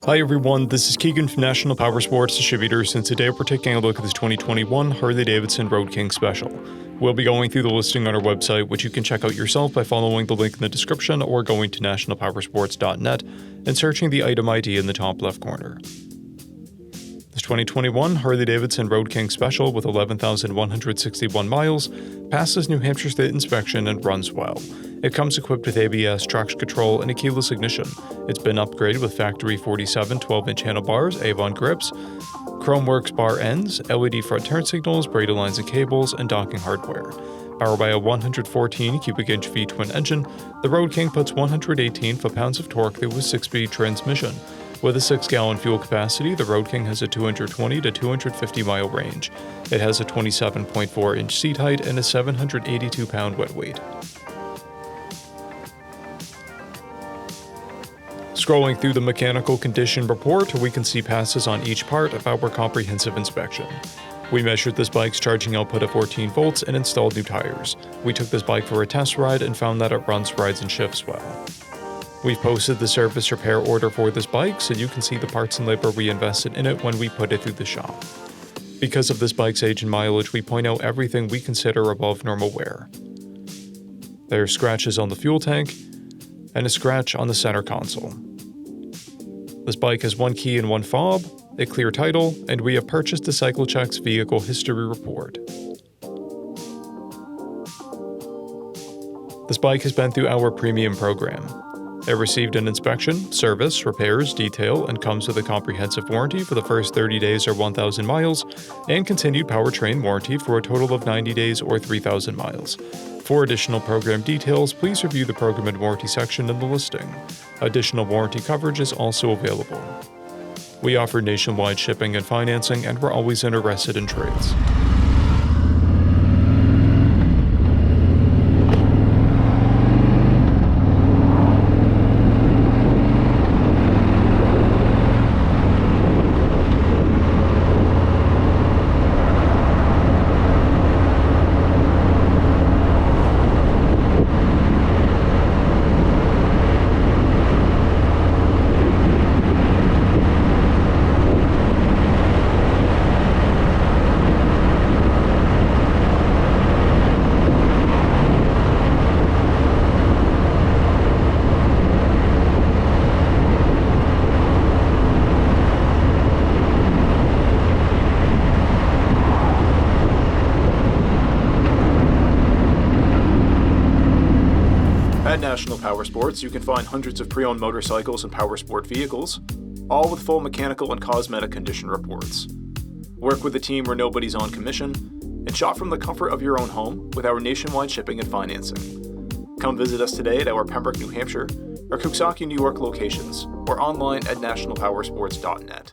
Hi everyone, this is Keegan from National Powersports Distributors, and today we're taking a look at this 2021 Harley Davidson Road King Special. We'll be going through the listing on our website, which you can check out yourself by following the link in the description or going to nationalpowersports.net and searching the item ID in the top left corner. This 2021 Harley Davidson Road King Special with 11,161 miles passes New Hampshire State inspection and runs well. It comes equipped with ABS, traction control, and a keyless ignition. It's been upgraded with factory 47 12-inch handlebars, Avon grips, Chromeworks bar ends, LED front turn signals, braided lines and cables, and docking hardware. Powered by a 114 cubic inch V-twin engine, the Road King puts 118 foot-pounds of torque through a 6-speed transmission. With a 6-gallon fuel capacity, the Road King has a 220 to 250 mile range. It has a 27.4-inch seat height and a 782-pound wet weight. Scrolling through the mechanical condition report, we can see passes on each part of our comprehensive inspection. We measured this bike's charging output at 14 volts and installed new tires. We took this bike for a test ride and found that it runs, rides, and shifts well. We've posted the service repair order for this bike so you can see the parts and labor we invested in it when we put it through the shop. Because of this bike's age and mileage, we point out everything we consider above normal wear. There are scratches on the fuel tank and a scratch on the center console. This bike has one key and one fob, a clear title, and we have purchased the CycleCheck's vehicle history report. This bike has been through our premium program. It received an inspection, service, repairs, detail, and comes with a comprehensive warranty for the first 30 days or 1,000 miles, and continued powertrain warranty for a total of 90 days or 3,000 miles. For additional program details, please review the program and warranty section in the listing. Additional warranty coverage is also available. We offer nationwide shipping and financing, and we're always interested in trades. At National Powersports, you can find hundreds of pre-owned motorcycles and powersport vehicles, all with full mechanical and cosmetic condition reports. Work with a team where nobody's on commission, and shop from the comfort of your own home with our nationwide shipping and financing. Come visit us today at our Pembroke, New Hampshire, or Coxsackie, New York locations, or online at nationalpowersports.net.